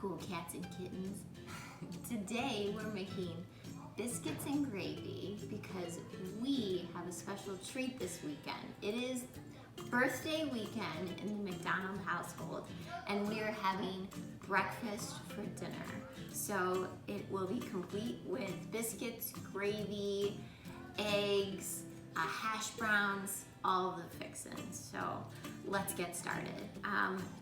cool cats and kittens. Today we're making biscuits and gravy because we have a special treat this weekend. It is birthday weekend in the McDonald household and we are having breakfast for dinner. So it will be complete with biscuits, gravy, eggs, hash browns, all the fixins. So let's get started.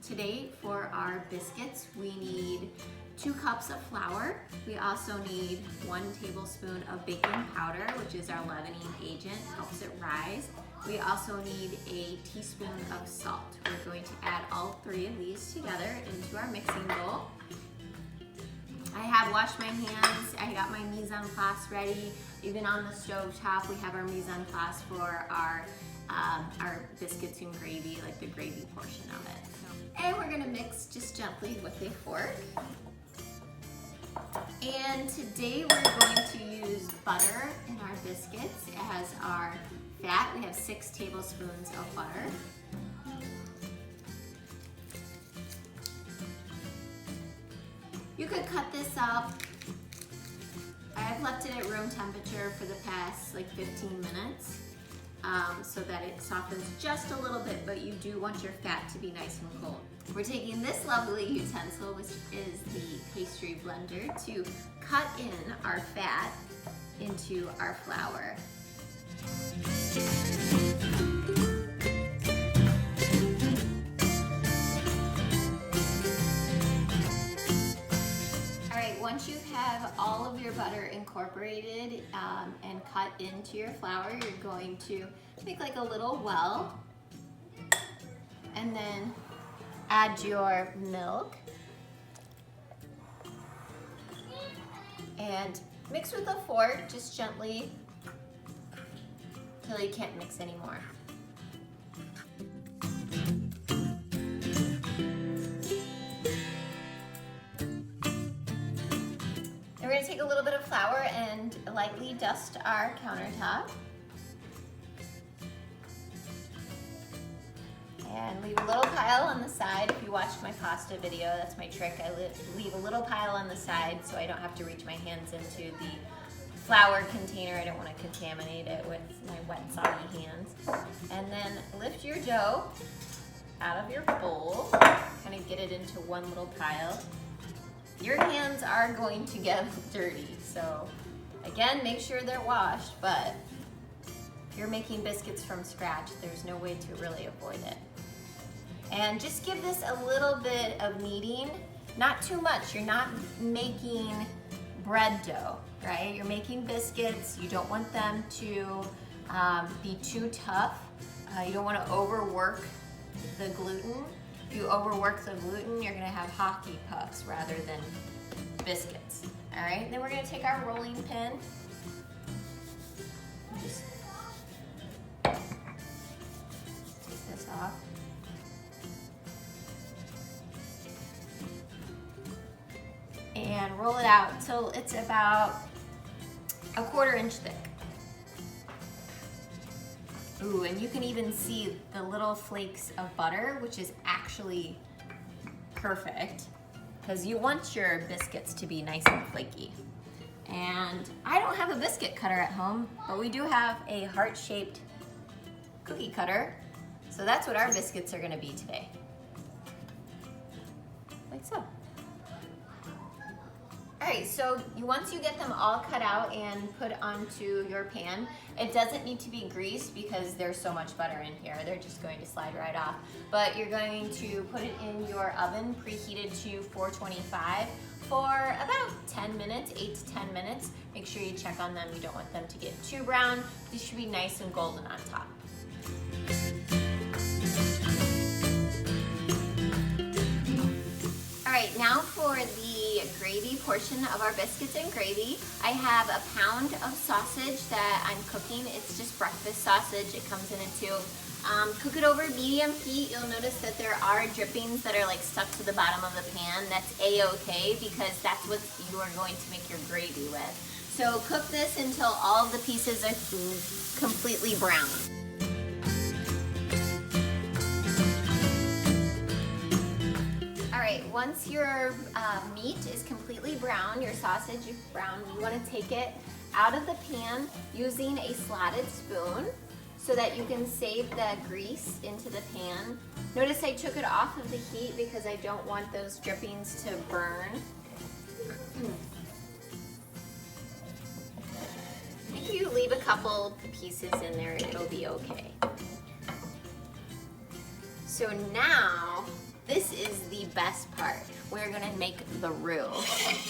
Today for our biscuits, we need 2 cups of flour. We also need 1 tablespoon of baking powder, which is our leavening agent, helps it rise. We also need a teaspoon of salt. We're going to add all 3 of these together into our mixing bowl. I have washed my hands. I got my mise en place ready. Even on the stove top, we have our mise en place for our biscuits and gravy, like the gravy portion of it. And we're gonna mix just gently with a fork. And today we're going to use butter in our biscuits as our fat. We have 6 tablespoons of butter. You could cut this up. I've left it at room temperature for the past like 15 minutes so that it softens just a little bit, but you do want your fat to be nice and cold. We're taking this lovely utensil, which is the pastry blender, to cut in our fat into our flour. Once you have all of your butter incorporated and cut into your flour, you're going to make like a little well and then add your milk and mix with a fork just gently till you can't mix anymore. We're going to take a little bit of flour and lightly dust our countertop. And leave a little pile on the side. If you watched my pasta video, that's my trick. I leave a little pile on the side so I don't have to reach my hands into the flour container. I don't want to contaminate it with my wet, soggy hands. And then lift your dough out of your bowl, kind of get it into one little pile. Your hands are going to get dirty, so again, make sure they're washed, but if you're making biscuits from scratch, there's no way to really avoid it. And just give this a little bit of kneading, not too much. You're not making bread dough, right? You're making biscuits. You don't want them to be too tough. You don't want to overwork the gluten. If you overwork the gluten, you're gonna have hockey pucks rather than biscuits. All right, then we're gonna take our rolling pin. Just take this off. And roll it out until it's about a 1/4 inch thick. Ooh, and you can even see the little flakes of butter, which is actually perfect because you want your biscuits to be nice and flaky. And I don't have a biscuit cutter at home, but we do have a heart-shaped cookie cutter. So that's what our biscuits are gonna be today. Like so. All right, so once you get them all cut out and put onto your pan, it doesn't need to be greased because there's so much butter in here. They're just going to slide right off. But you're going to put it in your oven, preheated to 425 for about 10 minutes, 8 to 10 minutes. Make sure you check on them. You don't want them to get too brown. These should be nice and golden on top. All right, now for the gravy portion of our biscuits and gravy. I have a pound of sausage that I'm cooking. It's just breakfast sausage. It comes in a tube. Cook it over medium heat. You'll notice that there are drippings that are like stuck to the bottom of the pan. That's a-okay because that's what you are going to make your gravy with. So cook this until all of the pieces are completely brown. right, once your meat is completely brown, your sausage is brown, you want to take it out of the pan using a slotted spoon so that you can save the grease into the pan. Notice I took it off of the heat because I don't want those drippings to burn. If you leave a couple pieces in there, it'll be okay. So now, this is the best part. We're gonna make the roux.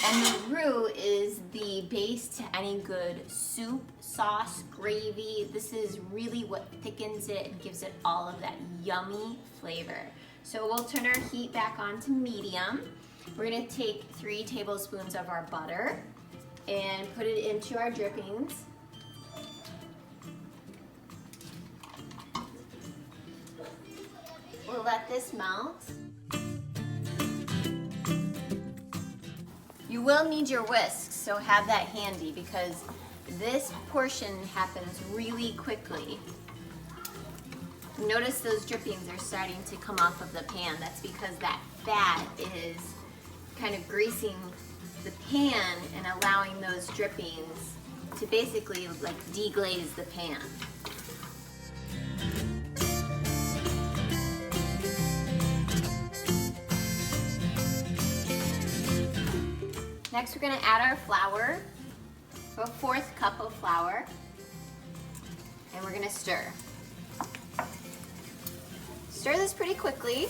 And the roux is the base to any good soup, sauce, gravy. This is really what thickens it and gives it all of that yummy flavor. So we'll turn our heat back on to medium. We're gonna take 3 tablespoons of our butter and put it into our drippings. We'll let this melt. You will need your whisk, so have that handy because this portion happens really quickly. Notice those drippings are starting to come off of the pan. That's because that fat is kind of greasing the pan and allowing those drippings to basically like deglaze the pan. Next, we're gonna add our flour, a 1/4 cup of flour, and we're gonna stir. Stir this pretty quickly.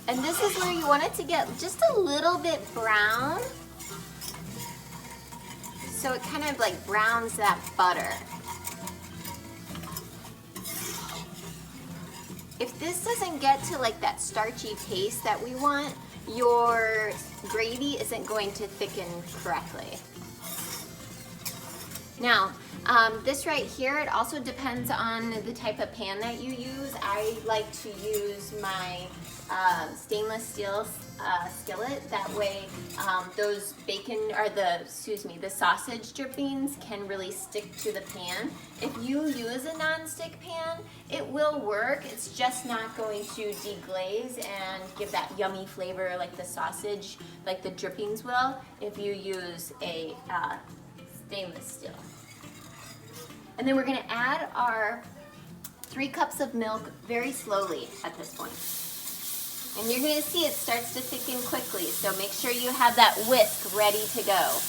And this is where you want it to get just a little bit brown, so it kind of like browns that butter. If this doesn't get to like that starchy taste that we want, your gravy isn't going to thicken correctly. Now, this right here, it also depends on the type of pan that you use. I like to use my stainless steel skillet. That way, those the sausage drippings can really stick to the pan. If you use a non-stick pan, it will work. It's just not going to deglaze and give that yummy flavor like the sausage, like the drippings will, if you use a stainless steel. And then we're gonna add our 3 cups of milk very slowly at this point. And you're gonna see it starts to thicken quickly, so make sure you have that whisk ready to go.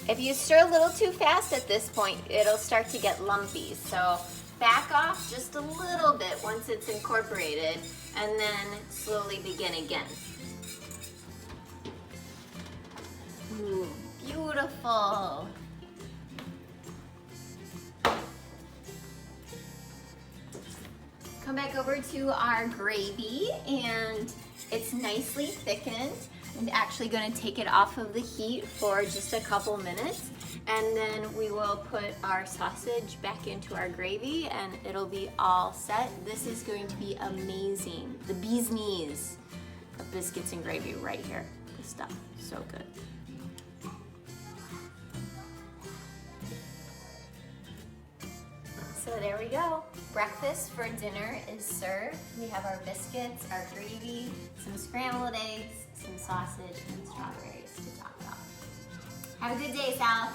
If you stir a little too fast at this point, it'll start to get lumpy. So back off just a little bit once it's incorporated, and then slowly begin again. Ooh, beautiful. Come back over to our gravy, and it's nicely thickened. I'm actually going to take it off of the heat for just a couple minutes, and then we will put our sausage back into our gravy and it'll be all set. This is going to be amazing. The bee's knees of biscuits and gravy right here. This stuff, so good. So there we go. Breakfast for dinner is served. We have our biscuits, our gravy, some scrambled eggs, some sausage, and strawberries to top it off. Have a good day, Sal.